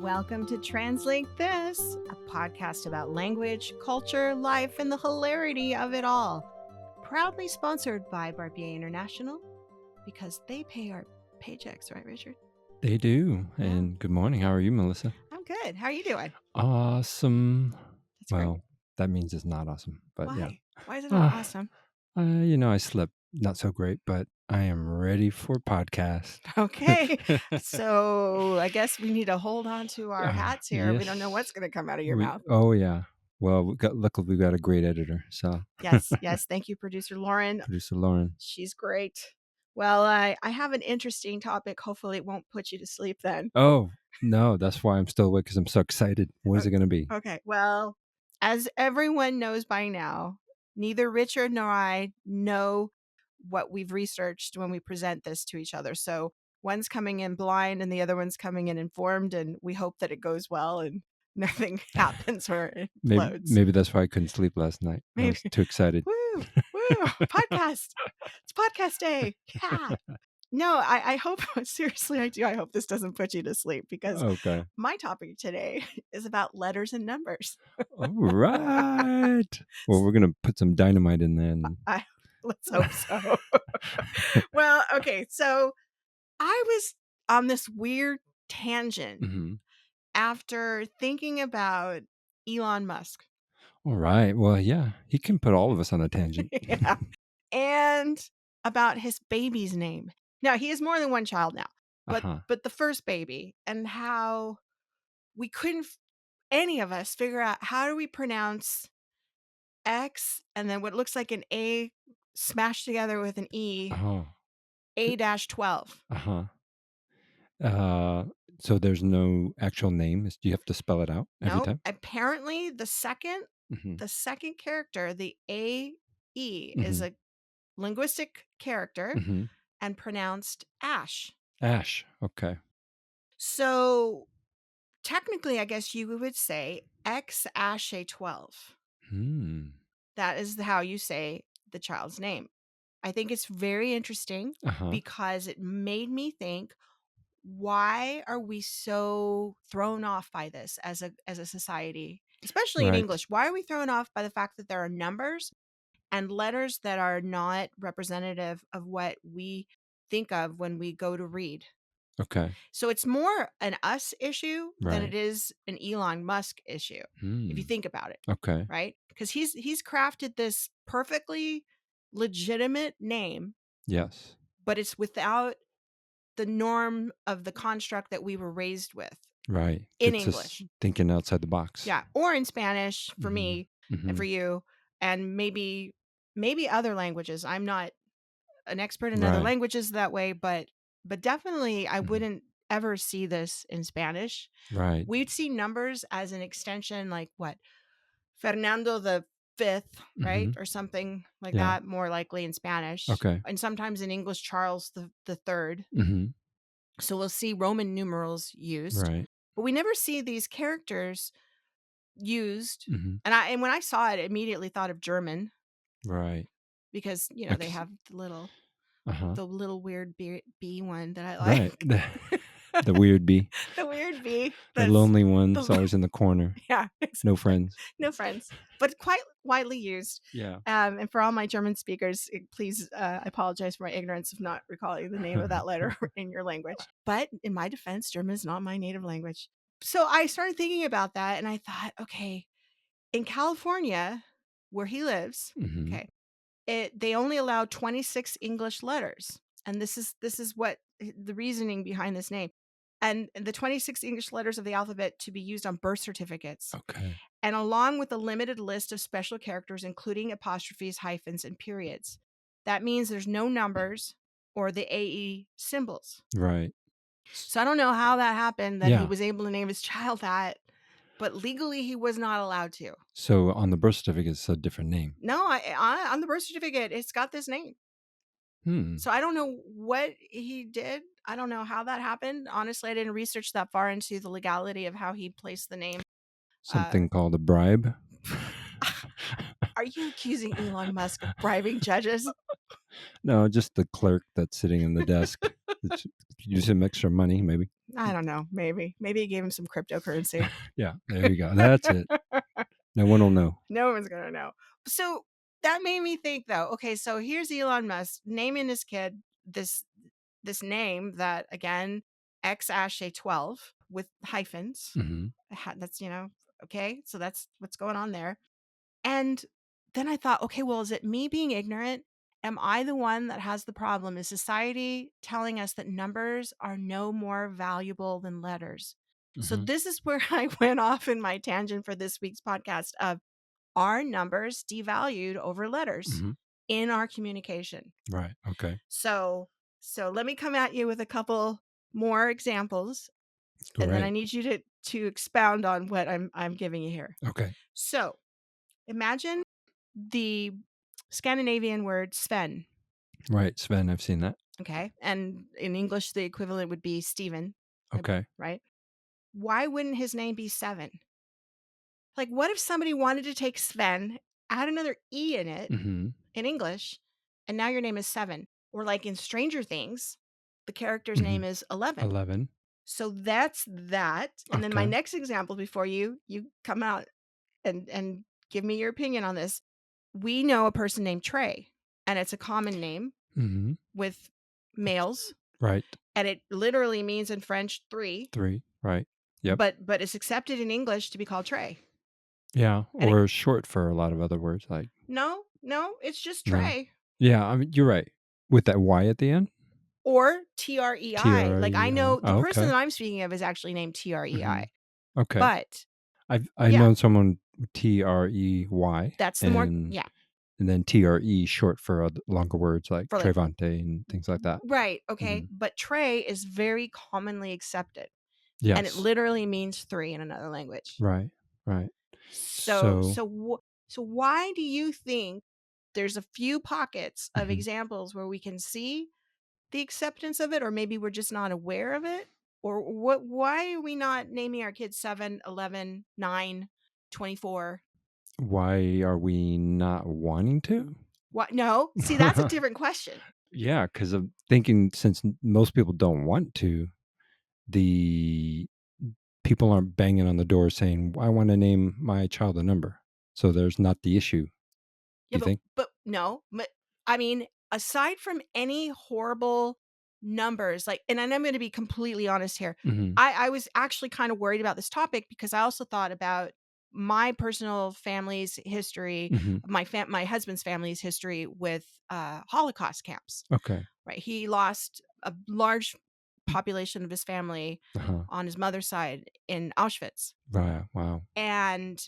Welcome to Translate This, a podcast about language, culture, life, and the hilarity of it all. Proudly sponsored by Barbier International because they pay our paychecks, right, Richard? They do. And good morning. How are you, Melissa? I'm good. How are you doing? Awesome. That's great. Well, that means it's not awesome, but Why? yeah. Why is it not awesome? I slept not so great, but I am ready for podcast. Okay. So I guess we need to hold on to our hats here. We don't know what's going to come out of your mouth. Oh, yeah. Well, luckily we got a great editor. So Yes. Thank you, producer Lauren. Producer Lauren. She's great. Well, I have an interesting topic. Hopefully it won't put you to sleep then. Oh, no, that's why I'm still awake, because I'm so excited. What is it going to be? Okay. Well, as everyone knows by now, neither Richard nor I know what we've researched when we present this to each other. So one's coming in blind and the other one's coming in informed, and we hope that it goes well and nothing happens or it implodes. Maybe that's why I couldn't sleep last night. I was too excited. Woo! Podcast. It's podcast day. Yeah. No, I hope, seriously, I do. I hope this doesn't put you to sleep, because my topic today is about letters and numbers. All right. Well, we're going to put some dynamite in there. And... let's hope so. Well, okay. So I was on this weird tangent after thinking about Elon Musk. All right. Well, yeah, he can put all of us on a tangent. Yeah. And about his baby's name. Now, he has more than one child now, but the first baby, and how we couldn't, any of us, figure out how do we pronounce X and then what looks like an A smashed together with an E, A-12. So there's no actual name. Do you have to spell it out every time? Apparently the second character, the A-E, is a linguistic character and pronounced ash. Ash. Okay. So technically, I guess you would say X Ash A12. That is how you say the child's name. I think it's very interesting because it made me think, why are we so thrown off by this as a society, especially in English? Why are we thrown off by the fact that there are numbers and letters that are not representative of what we think of when we go to read? Okay. So it's more an us issue than it is an Elon Musk issue, if you think about it. Okay. Right? Because he's crafted this perfectly legitimate name. Yes. But it's without the norm of the construct that we were raised with. Right. In it's English. Just thinking outside the box. Yeah. Or in Spanish for me and for you, and maybe other languages. I'm not an expert in other languages that way, but definitely I wouldn't ever see this in Spanish. Right. We'd see numbers as an extension, like what? Fernando the Fifth, right? Or something like that, more likely in Spanish. Okay. And sometimes in English, Charles the Third. So we'll see Roman numerals used. Right. But we never see these characters used. And when I saw it, I immediately thought of German. Right. Because, they have the little weird B one that I like. Right. The weird bee. The weird bee. The lonely one's always in the corner. Yeah. Exactly. No friends. No friends. But quite widely used. Yeah. And for all my German speakers, please, I apologize for my ignorance of not recalling the name of that letter in your language. But in my defense, German is not my native language. So I started thinking about that, and I thought, okay, in California, where he lives, they only allow 26 English letters. And this is what the reasoning behind this name. And the 26 English letters of the alphabet to be used on birth certificates. Okay. And along with a limited list of special characters, including apostrophes, hyphens, and periods. That means there's no numbers or the AE symbols. Right. So I don't know how that happened, that he was able to name his child that, but legally he was not allowed to. So on the birth certificate, it's a different name. No, on the birth certificate, it's got this name. So I don't know what he did. I don't know how that happened. Honestly, I didn't research that far into the legality of how he placed the name. Something called a bribe. Are you accusing Elon Musk of bribing judges? No, just the clerk that's sitting in the desk. Use some extra money, maybe. I don't know. Maybe he gave him some cryptocurrency. Yeah, there you go. That's it. No one will know. No one's gonna know. So that made me think, though. Okay, so here's Elon Musk naming his kid this name that, again, X Ashe 12 with hyphens. Mhm. That's, okay. So that's what's going on there. And then I thought, okay, well, is it me being ignorant? Am I the one that has the problem? Is society telling us that numbers are no more valuable than letters? So Mhm. this is where I went off in my tangent for this week's podcast of, are numbers devalued over letters Mhm. in our communication? Right. Okay. So so let me come at you with a couple more examples, and then I Great. need you to expound on what I'm giving you here. Okay. So imagine the Scandinavian word Sven, Right. Sven, I've seen that. okay? And in English, the equivalent would be Stephen, Okay. right? Why wouldn't his name be Seven? Like, what if somebody wanted to take Sven, add another E in it Mhm. in English, and now your name is Seven? Or like in Stranger Things, the character's name Mhm. is 11. 11. So that's that. And then my Okay. next example before you come out and give me your opinion on this. We know a person named Trey, and it's a common name Mhm. with males, Right. and it literally means in French 3, 3. Right. Yep. but it's accepted in English to be called Trey. Yeah, And it or short for a lot of other words like no, it's just no. Trey Yeah, I mean, you're right. With that Y at the end? or TREI. Like, I TREI. know the Oh, person okay. that I'm speaking of is actually named TREI. Mhm. Okay. But I've yeah, known someone with TREY that's the more and yeah, and then TRE short for longer words like for like Trevante and things like that. right, okay, Mhm. but Trey is very commonly accepted, and it Yes. literally means 3 in another language. Right. Right. So So so so why do you think there's a few pockets of mhm. examples where we can see the acceptance of it, or maybe we're just not aware of it? Or why are we not naming our kids 7, 11, 9, 24? Why are we not wanting to? What? No. See, that's a different question. Yeah, because I'm thinking since most people don't want to, the people aren't banging on the door saying, "I want to name my child a number." So there's not the issue. Yeah, Do you think? but no, but I mean, aside from any horrible numbers, like, and I'm going to be completely honest here, Mhm. I was actually kind of worried about this topic because I also thought about my personal family's history, Mhm. my husband's family's history with Holocaust camps. Okay. Right, he lost a large population of his family Uh-huh. on his mother's side in Auschwitz, Right. Wow. and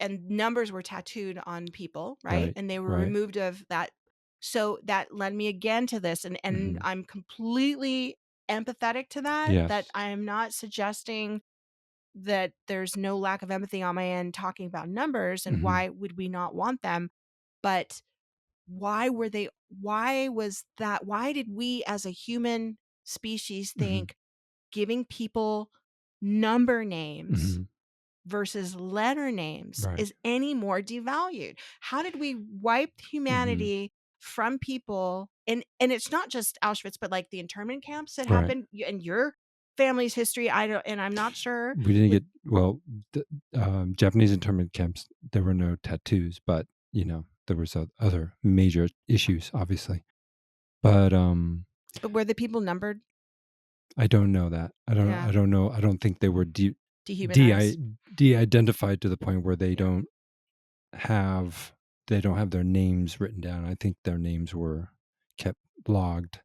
numbers were tattooed on people, right? Right. And they were Right. removed of that. So that led me again to this, and Mhm. I'm completely empathetic to that, that Yes. I am not suggesting that there's no lack of empathy on my end talking about numbers and Mhm. why would we not want them, but why did we as a human species Mhm. think giving people number names Mhm. versus letter names Right. is any more devalued? How did we wipe Mhm. humanity from people? And it's not just Auschwitz, but like the internment camps that Right. happened in your family's history. I don't, and I'm not sure We didn't with, get well, the, Japanese internment camps, there were no tattoos, but, there was other major issues, obviously. But, but were the people numbered? I don't know that. Yeah, I don't know. I don't think they were de dehumanized. de-identified to the point where Yeah. have they don't have their names written down. I think their names were kept logged,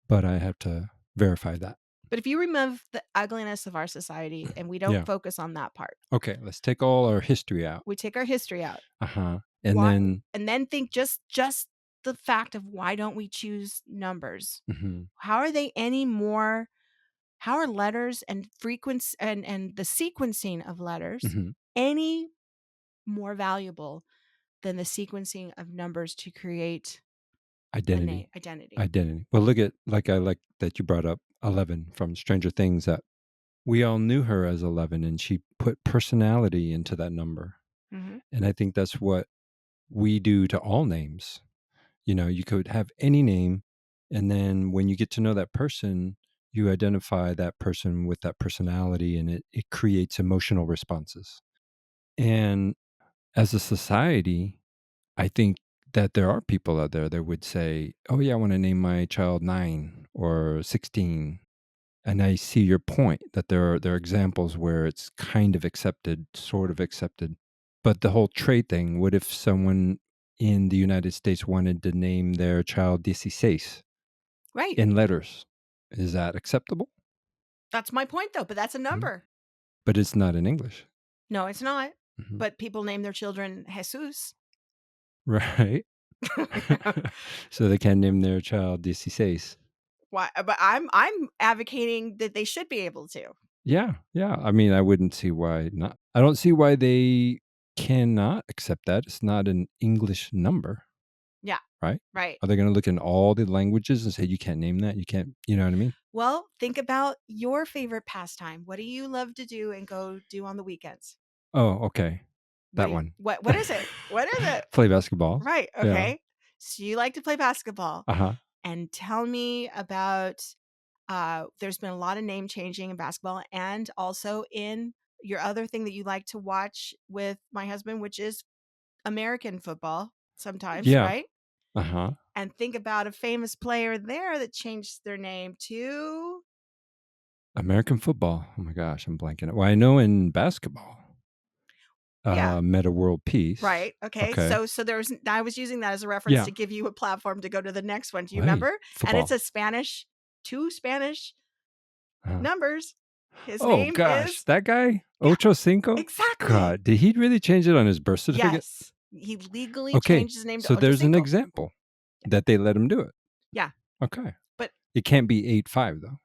but I have to verify that. But if you remove the ugliness of our society and we don't Yeah. focus on that part, Okay, let's take all our history out. we take our history out. Uh-huh. And Why then and then think just the fact of why don't we choose numbers? mhm, How are they any more how are letters and frequency and the sequencing of letters mhm, any more valuable than the sequencing of numbers to create a name identity. identity? Identity. Well, look at I like that you brought up 11 from Stranger Things that we all knew her as 11 and she put personality into that number. Mhm. And I think that's what we do to all names. You could have any name, and then when you get to know that person, you identify that person with that personality, and it creates emotional responses. And as a society, I think that there are people out there that would say, "Oh yeah, I want to name my child 9 or 16." And I see your point that there are examples where it's kind of accepted, sort of accepted. But the whole trade thing, what if someone in the United States wanted to name their child 16 Right. in letters? Is that acceptable? That's my point, though, but that's a Mhm. number. But it's not in English. No, it's not. Mhm. But people name their children Jesus. Right. So they can name their child 16. Why? But I'm advocating that they should be able to. Yeah, yeah. I mean, I wouldn't see why not. I don't see why they cannot accept that. It's not an English number, Yeah. right? Right. Are they gonna look in all the languages and say, "You can't name that, you can't," you know what I mean? Well, think about your favorite pastime. What do you love to do and go do on the weekends? Oh, okay. What That do you one. what is it? What is it? Play basketball. Right, Yeah. okay. So you like to play basketball, Uh-huh. and tell me about there's been a lot of name changing in basketball and also in your other thing that you like to watch with my husband, which is American football sometimes, Yeah. right? Uh-huh. And think about a famous player there that changed their name to American football. Oh my gosh, I'm blanking. Well, I know in basketball, yeah. Meta World Peace. Right. Okay. Okay. So there's I was using that as a reference Yeah. to give you a platform to go to the next one. Do you Wait, remember? And it's football. a Spanish, two Spanish Uh-huh. numbers. His Oh name gosh, is that guy? yeah, Ocho Cinco? exactly. God, did he really change it on his birth certificate? Yes. He legally Okay, changed his name to so Ocho there's an Cinco. example that they let him do it. Yeah. Okay. But It can't be 8-5 though.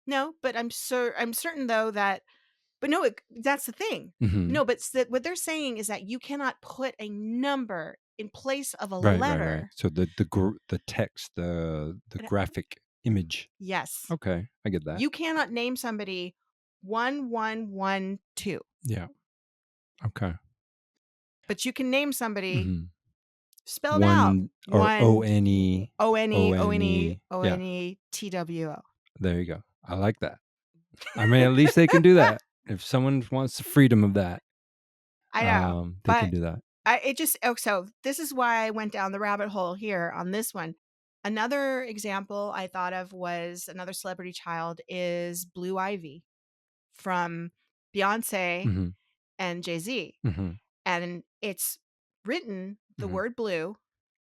no, but I'm certain though that but no, that's the thing. Mhm. No, but what they're saying is that you cannot put a number in place of a Right, right, right. letter. So the text, the graphic image. Yes. Okay, I get that. You cannot name somebody 1112, Yeah. Okay. but you can name somebody Mhm. spelled out 1 or 1 O-N-E, O-N-E O-N-E O-N-E. Yeah, O-N-E T-W-O. there you go. I like that. I mean, at least they can do that. If someone wants the freedom of that, I know, they can but do that. it just so this is why I went down the rabbit hole here on this one. Another example I thought of was another celebrity child is Blue Ivy from Beyonce Mhm, and Jay-Z. mhm. And it's written the Mhm. word blue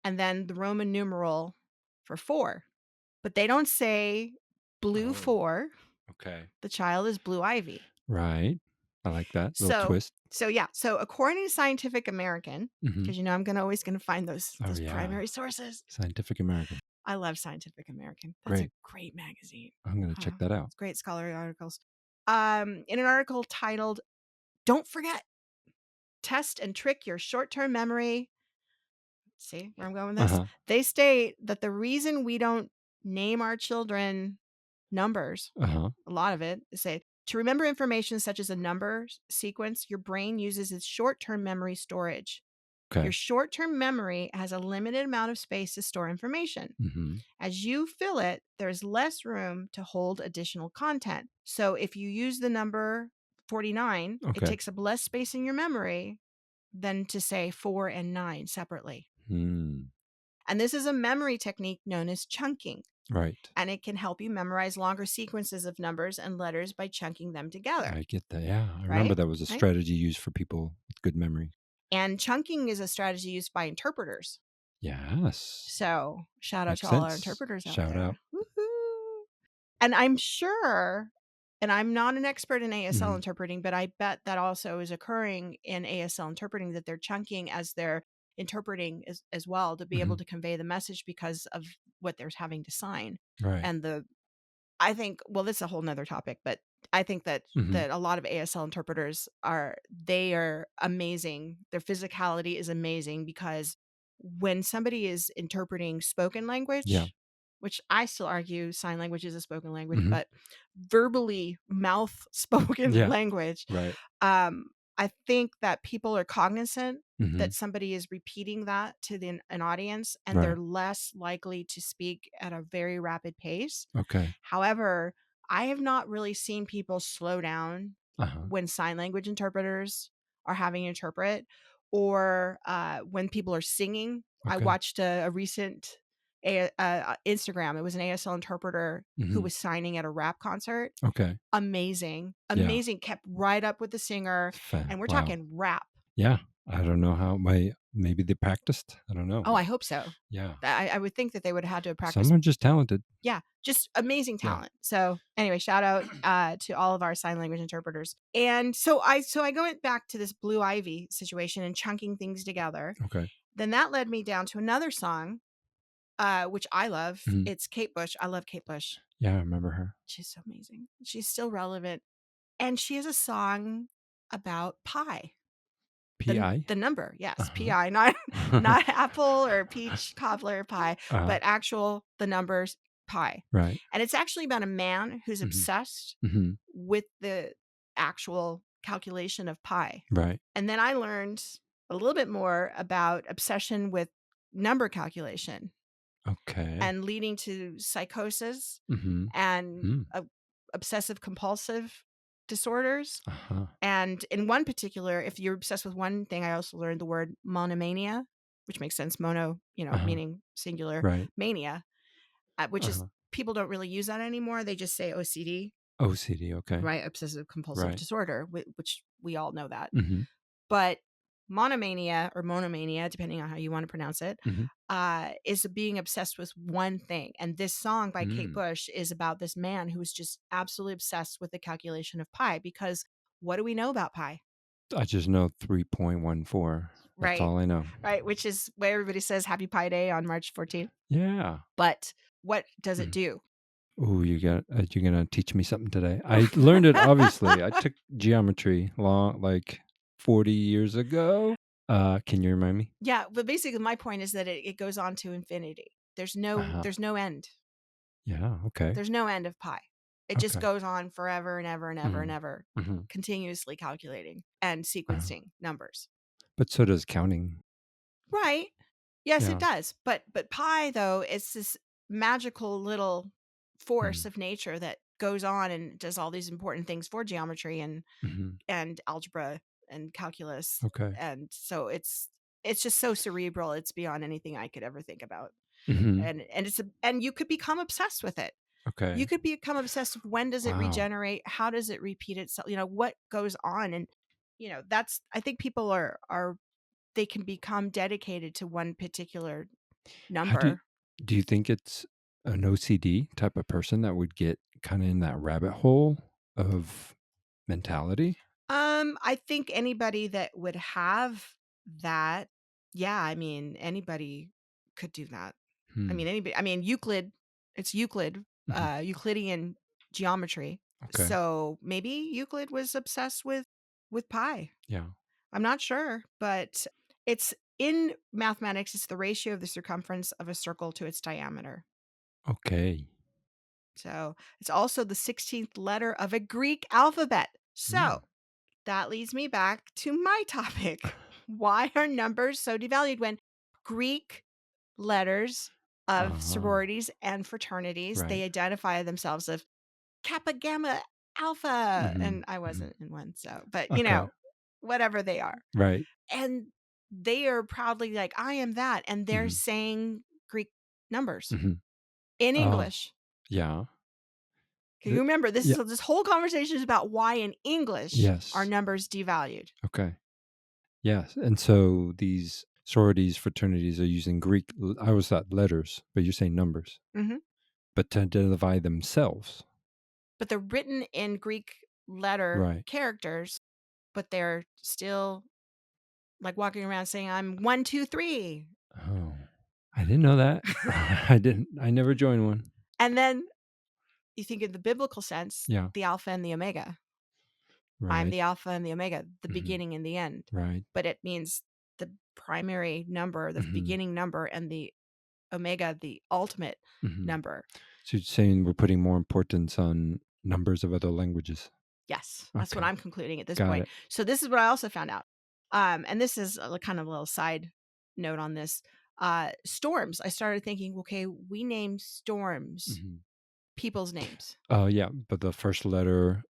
and then the Roman numeral for 4. But they don't say blue Oh, 4. okay. The child is Blue Ivy. Right. I like that little So twist. so yeah, so according to Scientific American, Mhm. because I'm always gonna find Oh, those yeah. primary sources. Scientific American. I love Scientific American. That's a Great. great magazine. I'm gonna check that out. It's great scholarly articles. In an article titled "Don't Forget, Test and Trick Your Short-Term Memory." See where I'm going with this? Uh-huh. They state that the reason we don't name our children numbers, Uh-huh. a lot of it, is say to remember information such as a number sequence, your brain uses its short term memory storage. Your Okay. short term memory has a limited amount of space to store information. Mhm. As you fill it, there's less room to hold additional content. So if you use the number 49, it Okay. takes up less space in your memory than to say 4 and 9 separately. Hmm. And this is a memory technique known as chunking, Right. and it can help you memorize longer sequences of numbers and letters by chunking them together, I get that. Yeah. I remember right? that was a Right? strategy used for people with good memory. And chunking is a strategy used by interpreters. Yes. So, shout out Makes to all our sense. interpreters out Shout out. there. Woohoo! And I'm sure, and I'm not an expert in ASL Mhm. interpreting, but I bet that also is occurring in ASL interpreting, that they're chunking as they're interpreting as well to be able Mhm. to convey the message because of what they're having to sign. Right. And I think, well, this is a whole nother topic, but I think that Mhm. a lot of ASL interpreters they are amazing. Their physicality is amazing because when somebody is interpreting spoken Yeah. language, which I still argue sign language is a spoken language, Mhm. but verbally mouth spoken Yeah. language, Right. um, I think that people are cognizant that Mhm. somebody is repeating that to an audience, and they're Right. less likely to speak at a very rapid pace. Okay. However, I have not really seen people slow down Uh-huh. when sign language interpreters are having to interpret, or when people are singing. I Okay. watched a recent Instagram. It was an ASL interpreter who Mhm. was signing at a rap concert. Okay. Amazing, Yeah. amazing. Kept right up with the singer, and we're Wow. talking rap. Yeah. I don't know how maybe they practiced. I don't know, Oh, but I hope so. yeah. I would think that they would have had to have Some practiced. are just talented. Yeah, just amazing Yeah. talent. So anyway, shout out to all of our sign language interpreters. And so I went back to this Blue Ivy situation and chunking things together. Okay. Then that led me down to another song, which I love. Mhm. It's Kate Bush. I love Kate Bush. Yeah, I remember her. She's so amazing. She's still relevant, and she has a song about pie. PI? The number, yes, Uh-huh. PI, not not apple or peach cobbler pie, Uh-huh. but actual the numbers pie. Right. And it's actually about a man who's Mhm. obsessed Mhm. with the actual calculation of pi. Right. And then I learned a little bit more about obsession with number calculation Okay. and leading to psychosis Mhm. and Mm. obsessive compulsive disorders. Uh-huh. And in one particular, if you're obsessed with one thing, I also learned the word monomania, which makes sense. Mono, Uh-huh. meaning singular, Right. mania, which is Uh-huh. people don't really use that anymore. They just say OCD, OCD, okay. right? Obsessive compulsive Right. disorder, which we all know that. Mhm. But monomania or monomania, depending on how you want to pronounce it, Mhm. is being obsessed with one thing. And this song by Kate Mm. Bush is about this man who's just absolutely obsessed with the calculation of pi. Because what do we know about pi? I just know 3.14. That's Right. all I know. Right. Which is where everybody says Happy Pi Day on March 14th. Yeah. But what does it Mm. do? Ooh, you're gonna teach me something today. I learned it obviously. I took geometry like 40 years ago. Can you remind me? Yeah. But basically, my point is that it goes on to infinity. Uh-huh. There's no end. Yeah, okay. There's no end of pi. It just Okay. goes on forever and ever and ever and Mhm. ever, Mhm. continuously calculating and Uh-huh. sequencing numbers. But so does counting. Right. Yes, it Yeah. does. But pi though, it's this magical little force Mhm. of nature that goes on and does all these important things for geometry Mhm. and algebra and calculus. Okay. And so it's just so cerebral. It's beyond anything I could ever think about. Mhm. And you could become obsessed with it. You Okay. could become obsessed with when does it Wow. regenerate? How does it repeat itself? What goes on? And that's I think people are they can become dedicated to one particular How number. do you think it's an OCD type of person that would get kinda in that rabbit hole of mentality? I think anybody that would have that, yeah, I mean, anybody could do that. I Hmm. mean, anybody, I mean, Euclid, it's Euclid, Mhm. Euclidean geometry. Okay. So maybe Euclid was obsessed with pi. Yeah. I'm not sure, but it's in mathematics, it's the ratio of the circumference of a circle to its diameter. Okay. So it's also the 16th letter of a Greek alphabet. Mm. So that leads me back to my topic. Why are numbers so devalued when Greek letters of Uh-huh. sororities and fraternities, Right. they identify themselves as Kappa, Gamma, Alpha, Mhm. and I Mhm. wasn't in one, so but Okay. whatever they are. Right. And they are proudly like, I am that, and they're Mhm. saying Greek numbers Mhm. in Oh, English. yeah. Can you remember Yeah. this whole conversation is about why in English are Yes. numbers devalued. Okay. Yes, and so these sororities, fraternities are using I always thought letters, but you're saying numbers, Mhm. but to identify themselves. But they're written in Greek letter Right. characters, but they're still like walking around saying, I'm 1, 2, 3. Oh, I didn't know that. I never joined one. And then you think in the biblical sense, Yeah. the Alpha and the Omega. I'm Right. the Alpha and the Omega, the Mhm. beginning and the end. Right. But it means the primary number, the Mhm. beginning number, and the Omega, the ultimate Mhm. number. So you're saying we're putting more importance on numbers of other languages. Yes, that's what Okay. I'm concluding at this Got point. it. So this is what I also found out. And this is kind of a little side note on this. Storms. I started thinking, okay, we name storms Mhm. people's names. Yeah, but the first letter,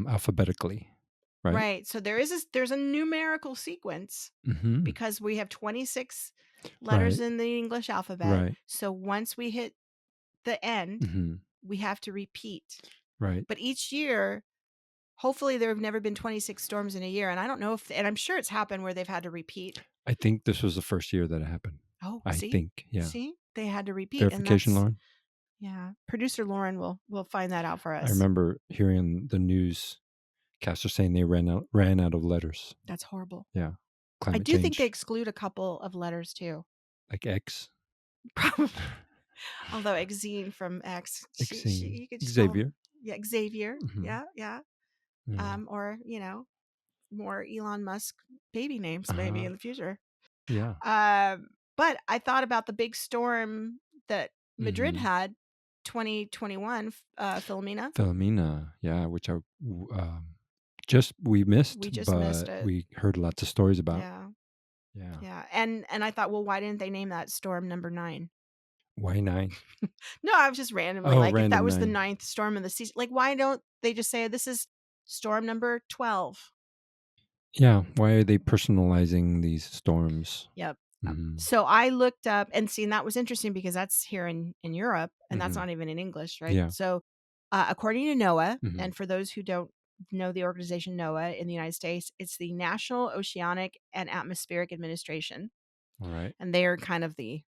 alphabetically, right? Right. So there's a numerical sequence Mhm. because we have 26 letters Right, in the English alphabet. right. So once we hit the end, Mhm. we have to repeat. Right. But each year, hopefully there have never been 26 storms in a year, and I don't know if, and I'm sure it's happened where they've had to repeat. I think this was the first year that it happened. Oh, I see? think, yeah. See? They had to repeat, and Verification, that's, Lauren? yeah. Producer Lauren will find that out for I us. remember hearing the newscaster saying they ran out of letters. That's horrible. Yeah. I Climate do think they change, exclude a couple of letters too. like X. Probably. Although Exene from X, she Xing. you could just call him, Xavier. yeah, Xavier. Mhm. Yeah, yeah. Yeah. Or, more Elon Musk baby names maybe Uh-huh. in the future. Yeah. Um, but I thought about the big storm that Madrid Mhm. had 2021, Philomena. Philomena, yeah, which just we missed, We just missed but it. we heard lots of stories about. Yeah. Yeah. Yeah. And I thought, well, why didn't they name that storm number 9? Why 9? No, I was just randomly Oh, like, if that random was the 9. ninth storm of the season, like, why don't they just say this is storm number 12? Yeah, why are they personalizing these storms? Yep. Mhm. So I looked up and seen that was interesting because that's here in Europe and that's Mhm. not even in English, right? Yeah. So, according to NOAA, Mhm. and for those who don't know the organization NOAA in the United States, it's the National Oceanic and Atmospheric Administration, Alright. and they are kind of the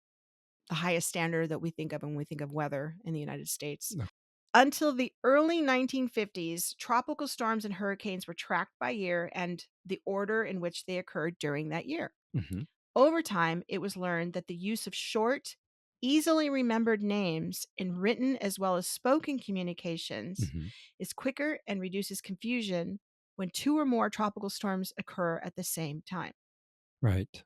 highest standard that we think of when we think of weather in the United States. No. Until the early 1950s, tropical storms and hurricanes were tracked by year and the order in which they occurred during that year. Mhm. Over time, it was learned that the use of short, easily remembered names in written as well as spoken communications Mhm. is quicker and reduces confusion when two or more tropical storms occur at the same time. Right.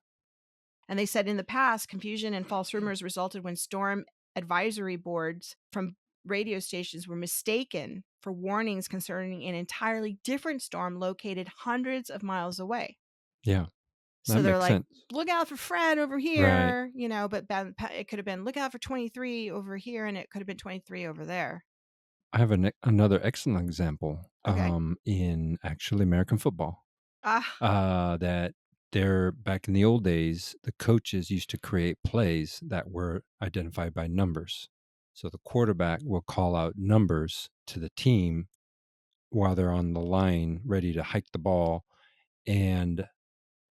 And they said in the past, confusion and false rumors resulted when storm advisory boards from radio stations were mistaken for warnings concerning an entirely different storm located hundreds of miles away. Yeah, that So they're makes like, sense. look out for Fred over Right. here, but it could have been look out for 23 over here and it could have been 23 over there. I have another excellent example, Okay. in actually American football. Ah, That there back in the old days, the coaches used to create plays that were identified by numbers. So the quarterback will call out numbers to the team while they're on the line ready to hike the ball, and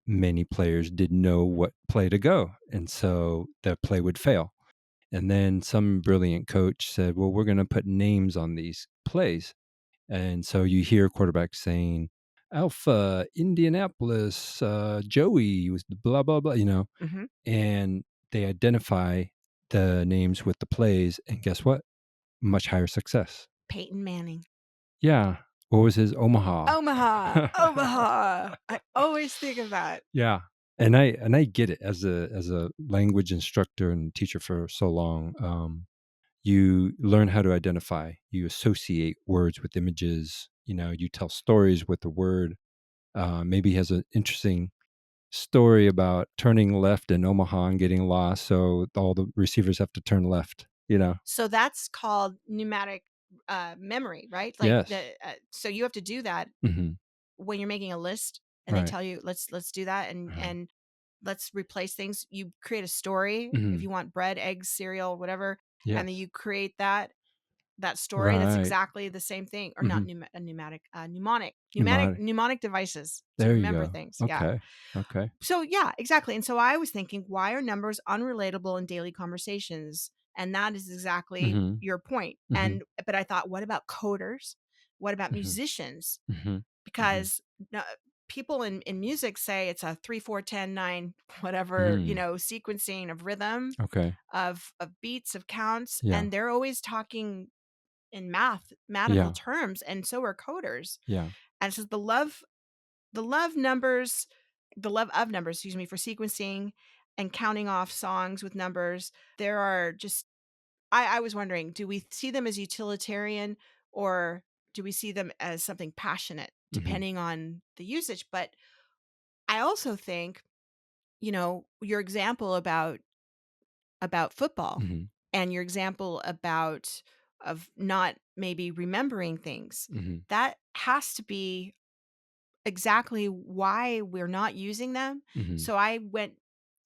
many players didn't know what play to go, and so the play would fail. And then some brilliant coach said, "Well, we're gonna put names on these plays." And so you hear quarterbacks saying, Alpha, Indianapolis, Joey was blah, blah, blah, hmm, and they identify the names with the plays. And guess what? Much higher success. Peyton Manning. Yeah. What was his Omaha? Omaha. Omaha. I always think of that. Yeah. And I get it as a language instructor and teacher for so long. You learn how to identify. You associate words with images. You tell stories with the word. Maybe he has an interesting story about turning left in Omaha and getting lost, so all the receivers have to turn left. So that's called pneumatic memory, right? Like Yes. so you have to do that Hmm. when you're making a list and they Right. tell you let's do that Uh-huh. and let's replace things. You create a story if Hmm. you want bread, eggs, cereal, whatever, and then Yes. you create that story that's Right. exactly the same thing, or not Hmm. pneumatic, mnemonic, Mnemonic. mnemonic devices to There you remember go. things. Yeah. Okay. Okay. So yeah, exactly. And so I was thinking, why are numbers unrelatable in daily conversations? And that is exactly Hmm. your point. Hmm. But I thought, what about coders? What about Hmm. musicians? Hmm. Hmm. Because no, people in music say it's a 3 4 10 9 whatever, Mm. sequencing of rhythm, Okay. of beats, of counts, Yeah. and they're always talking in mathematical Yeah. terms, and so are coders. Yeah. And so the love of numbers, excuse me, for sequencing and counting off songs with numbers. There are just I was wondering, do we see them as utilitarian or do we see them as something passionate, Hmm. depending on the usage? But I also think, your example about football Hmm. and your example about of not maybe remembering things. Mhm. That has to be exactly why we're not using them. Mhm. So I went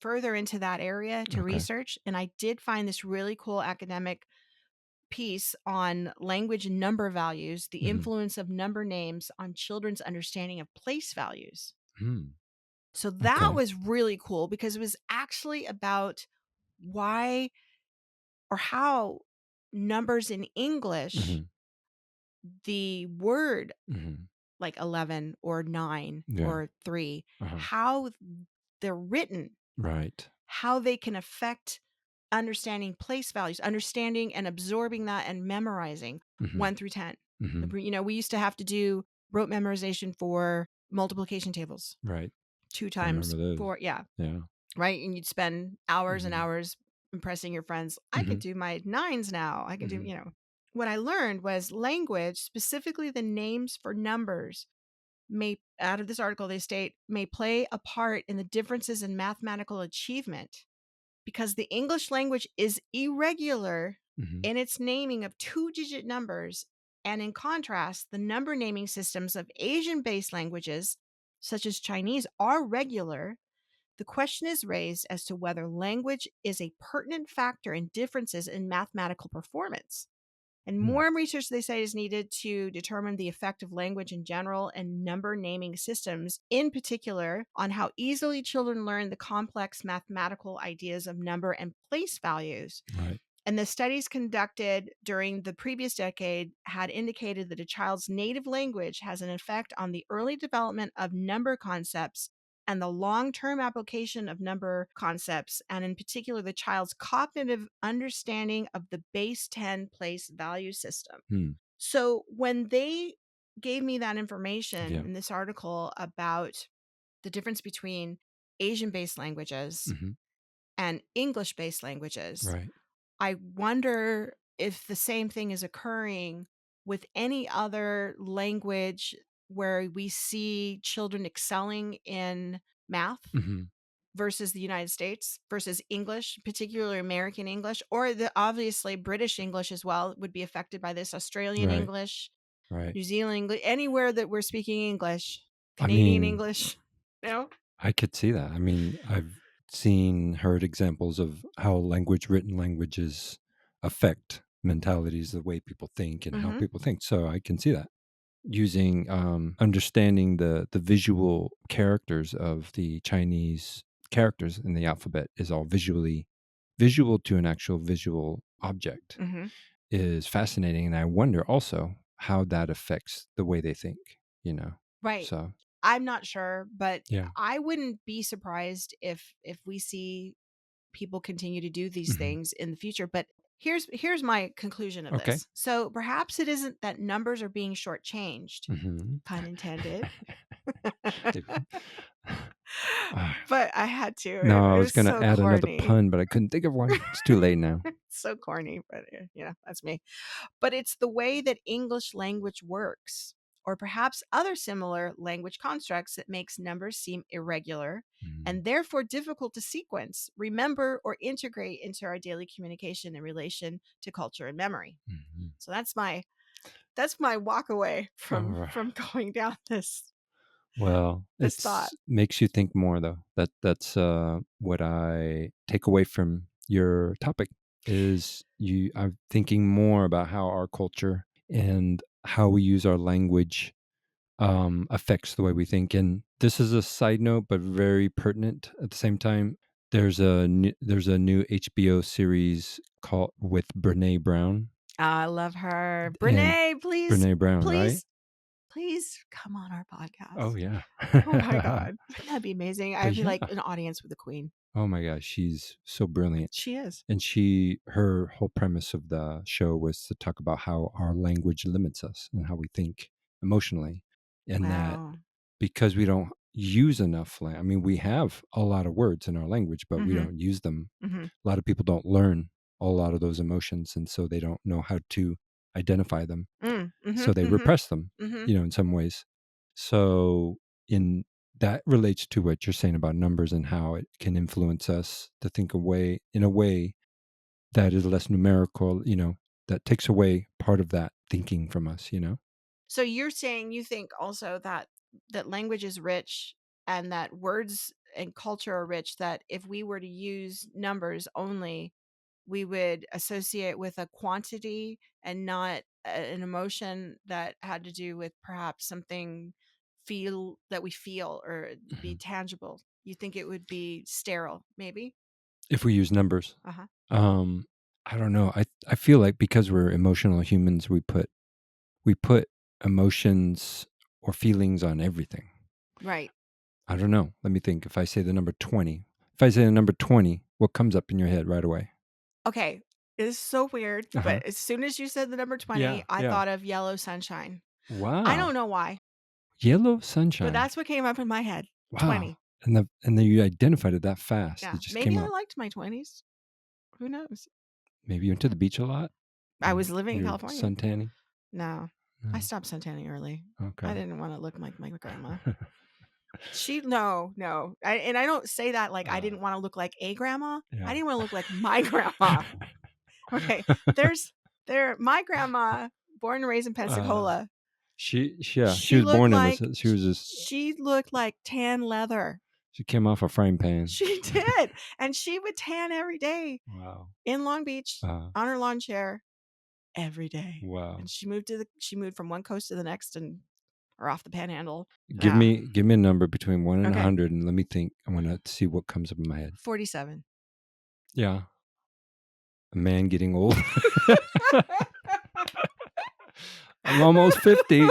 further into that area to Okay. research, and I did find this really cool academic piece on language and number values, the Mhm. influence of number names on children's understanding of place values. Mm. So that Okay. was really cool because it was actually about why or how numbers in English, Mhm. the word Mhm. like 11 or 9 Yeah. or 3, Uh-huh. how they're written, Right. how they can affect understanding place values, understanding and absorbing that and memorizing Mhm. 1 through 10. Mhm. We used to have to do rote memorization for multiplication tables Right. 2 I times remember those. 4, yeah, Yeah. right? And you'd spend hours and Mhm. hours impressing your friends. I could Mhm. do my nines now. I can do, Mhm. what I learned was language, specifically the names for numbers, may, out of this article, they state, may play a part in the differences in mathematical achievement because the English language is irregular Mhm. in its naming of 2-digit numbers. And in contrast, the number naming systems of Asian based languages, such as Chinese, are regular. The question is raised as to whether language is a pertinent factor in differences in mathematical performance. And Mm. more research, they say, is needed to determine the effect of language in general and number naming systems, in particular, on how easily children learn the complex mathematical ideas of number and place values. Right. And the studies conducted during the previous decade had indicated that a child's native language has an effect on the early development of number concepts and the long term application of number concepts, and in particular, the child's cognitive understanding of the base 10 place value system. Mm. So when they gave me that information Yeah. in this article about the difference between Asian based languages Mhm. and English based languages, Right. I wonder if the same thing is occurring with any other language where we see children excelling in math Mhm. versus the United States versus English, particularly American English, or the obviously British English as well would be affected by this, Australian Right. English, Right. New Zealand English, anywhere that we're speaking English, I Canadian mean, English, you know? I could see that. I mean, I've heard examples of how written languages affect mentalities, the way people think and how Mhm. people think. So I can see that. Using understanding the visual characters of the Chinese characters in the alphabet is all visual to an actual visual object Mhm. is fascinating, and I wonder also how that affects the way they think, you know? Right. So, I'm not sure, but yeah. I wouldn't be surprised if we see people continue to do these Mhm. things in the future. But here's my conclusion of Okay. this. So perhaps it isn't that numbers are being shortchanged, Mhm. pun intended. Ah, But I had to. no, I It was was gonna so add another corny. pun, but I couldn't think of one. It's too late now. So corny, but that's me. But it's the way that English language works, or perhaps other similar language constructs, that makes numbers seem irregular Mhm. and therefore difficult to sequence, remember, or integrate into our daily communication in relation to culture and memory. Mhm. So that's my walk away from Alri from going down Well, this thought. it's makes you think more though. That's what I take away from your topic is I'm thinking more about how our culture and how we use our language affects the way we think. And this is a side note, but very pertinent at the same time. There's a new HBO series called with Brene Brown I love her. and Brene, please, Brene Brown, right? please, please come on our Oh podcast. yeah. Oh my God. Wouldn't that be amazing? But I'd be like yeah. an audience with the queen. Oh my gosh, she's so brilliant. She is. And her whole premise of the show was to talk about how our language limits us and how we think emotionally. And that Wow. because we don't use enough, I mean, we have a lot of words in our language, but we Mhm. don't use them. Mhm. A lot of people don't learn a lot of those emotions. And so they don't know how to identify them. Mm. So Mhm. they Mhm. repress them, Mhm. in some ways. So in that relates to what you're saying about numbers and how it can influence us to think in a way that is less numerical, that takes away part of that thinking from us, you know? So you're saying you think also that language is rich and that words and culture are rich, that if we were to use numbers only, we would associate with a quantity and not an emotion that had to do with perhaps something feel that we feel or be Mhm. tangible. You think it would be sterile, maybe? If we use numbers. Uh-huh. Um, I don't know. I feel like because we're emotional humans, we put emotions or feelings on everything. Right. I don't know. Let me think. If I say the number 20, if I say the number 20, what comes up in your head right away? Okay. It's so weird, Uh-huh. but as soon as you said the number 20, Yeah, I yeah. thought of yellow sunshine. I Wow. don't know why, Yellow but sunshine. that's what came up in my head. Wow. 20. And then you identified it that fast. Yeah. It just Maybe came I up. liked my 20s. Who knows? Maybe you went to the beach a lot I and was living in you're California. suntanning. No. I No. stopped suntanning early. I Okay. didn't want to look like my grandma. She no, no. And I don't say that like I uh, didn't want to look like a grandma. I yeah. didn't want to look like my grandma. Okay. There's my grandma, born and raised in uh, Pensacola. she She was looked born in this. like She was just, she looked like tan leather. she came off a frying pan. She did. And she would tan every day Wow. in Long Beach Uh, on her lawn chair every day. wow. And she moved from one coast to the next and or off the panhandle. Give Yeah. me give me a number between 1 and Okay. 100 and let me think. I want to see what comes up in my head. 47. Yeah. A man getting old. I'm almost 50.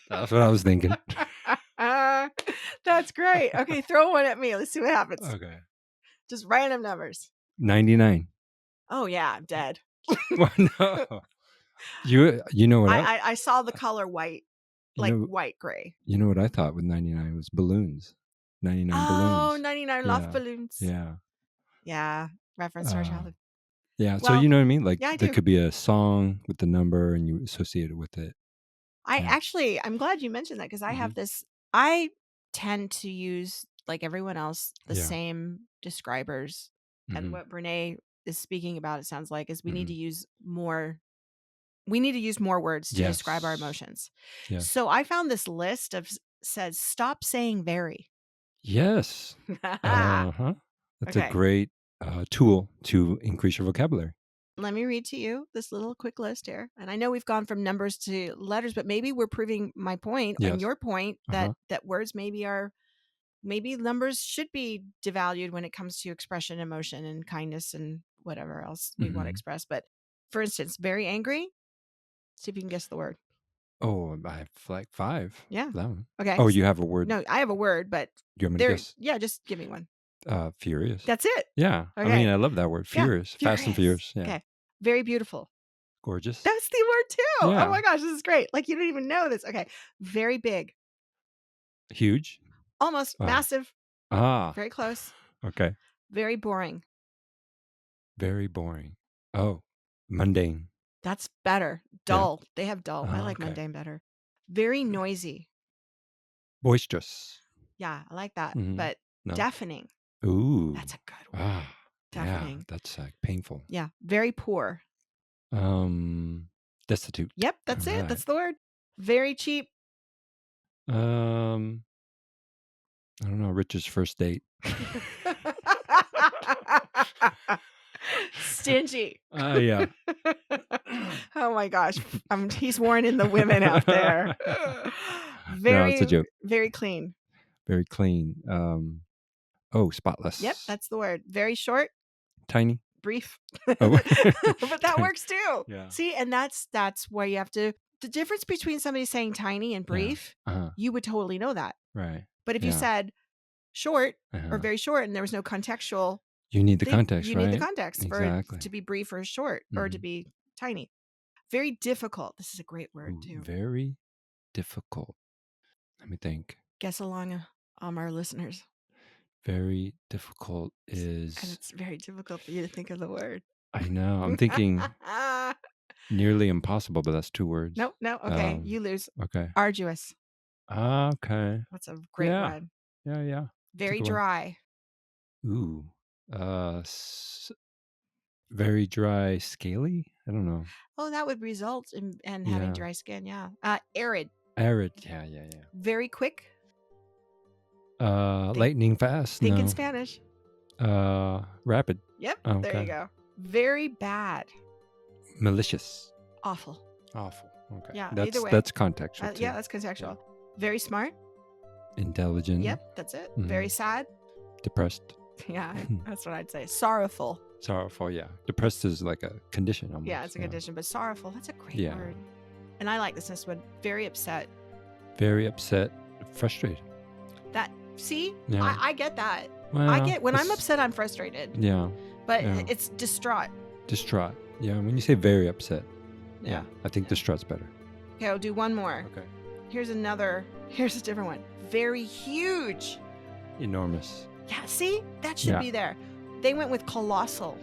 That's what I was thinking. That's great. Okay, throw one at me. Let's see what happens. Okay. Just random numbers. 99. Oh yeah, I'm dead. Well, no. You know what I saw the color white, you like know white gray. you know what I thought with 99 was balloons. 99 Oh, balloons. 99 love Yeah. balloons. Yeah. Yeah, reference to our Uh, childhood. yeah, so Well, you know what I mean? Like yeah, I there do. could be a song with the number and you associate it with it. Yeah. I'm glad you mentioned that because I Mhm. have this. I tend to use, like everyone else, the Yeah. same describers. And Mhm. what Brene is speaking about, it sounds like, is Mhm. we need to use more words to describe our Yes. emotions. Yes. So I found this list of says stop saying very. Yes. Uh-huh. That's a Okay. great tool to increase your vocabulary. Let me read to you this little quick list here. And I know we've gone from numbers to letters, but maybe we're proving my point and Yes. your point Uh-huh. that words maybe numbers should be devalued when it comes to expression, emotion, and kindness and whatever else we want to Mhm. express. But for instance, very angry. See if you can guess the word. Oh, I have like 5 Yeah. for that one. Okay. Oh, you have a word. No, I have a word, but Do you want me to guess? yeah, just give me one. Furious. That's it. Yeah. I mean, Okay. I love that word. Yeah. Furious. Fast and Furious. furious. Yeah. Okay. Very beautiful. Gorgeous. That's the word too. Oh Yeah. my gosh, this is great. Like you don't even know this. Okay. Very big. Huge. Almost Oh. massive. Ah. Very close. Okay. Very boring. Very boring. Oh, mundane. That's better. Yeah. Dull. They have dull. I like Okay. mundane better. Very noisy. Boisterous. Yeah, I like that. Mhm. But No. deafening. That's Ooh. a good word. Ah. Yeah. Deafening. That's like painful. Yeah. Very poor. Um, destitute. Yep, All that's it. right. That's the word. Very cheap. Um, I don't know. Richard's first date. Stingy. Yeah. Oh my gosh. He's warning the women out there. No, it's Very, a joke. very clean. Very clean. Oh, Yep, spotless. that's the word. Very short, Tiny. brief. Oh, But that tiny. works too. Yeah. See, and that's where you have to the difference between somebody saying tiny and Yeah. brief, Uh-huh. you would totally know that. Right. But if you Yeah. said short or Uh-huh. very short and there was no contextual You need the thing, context, you need the right? context for it Exactly. to be brief or short or to Mhm. be tiny. Very difficult. This is a great word Ooh, too. very difficult. Let me think. Guess along our listeners Very difficult because is, it's very difficult for you to think of the word. I know. I'm thinking nearly impossible, but that's 2 words. No, no. Okay, you lose. Okay. Arduous. Okay. That's a great Yeah. one. Yeah, yeah. That's a Very good one. dry. Ooh. Very dry, scaly? I don't know. Oh, that would result in having Yeah. dry skin. Yeah. Arid. Arid. Yeah, yeah, yeah. Very quick. Think, Lightning fast? think in No. Spanish. Rapid. Yep. There you Okay. go. Very bad. Malicious. Awful. Awful. Okay. Yeah. Either That's way. that's contextual too. Yeah, that's contextual. Very smart. Intelligent. Yep. That's it. Mhm. Very sad. Depressed. Yeah. That's what I'd say. Sorrowful. Sorrowful. Yeah. Depressed is like a condition almost. Yeah, it's a condition, but sorrowful. That's a great Yeah. word. And I like this next one. Very upset. Very upset. Frustrated. That see, Yeah. I get that. Well, I get when I'm that's- upset, I'm frustrated. Yeah. But Yeah. it's distraught. Distraught. Yeah. When you say very upset. Yeah. Yeah. I think distraught's better. Okay, I'll do one more. Okay. Here's a different one. Very huge. Enormous. Yeah, see? That should Yeah. be there. They went with colossal.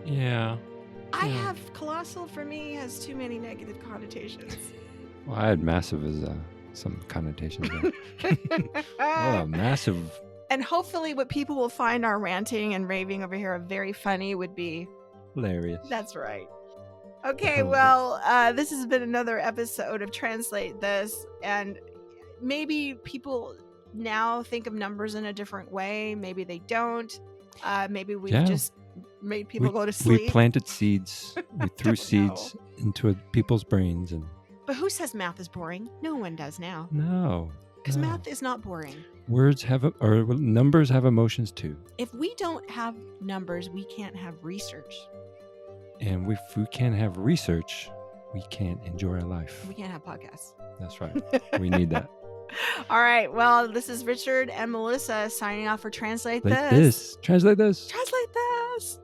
Yeah. I Yeah. have colossal for me has too many negative connotations. Well, I had massive as some connotations there. Oh, massive. And hopefully what people will find our ranting and raving over here very funny would be Hilarious. that's right. Okay, well, this has been another episode of Translate This, and maybe people now think of numbers in a different way. Maybe they don't. Maybe we've just made people go to sleep. We planted seeds. We threw Don't seeds into people's brains, and But who says math is boring? No one does now. no, Because no. math is not boring. Words have or numbers have emotions too. If we don't have numbers, we can't have research. And if we can't have research, we can't enjoy our life. We can't have podcasts. That's right. We need that. All right. Well, this is Richard and Melissa signing off for Translate Like This. Translate this. Translate This.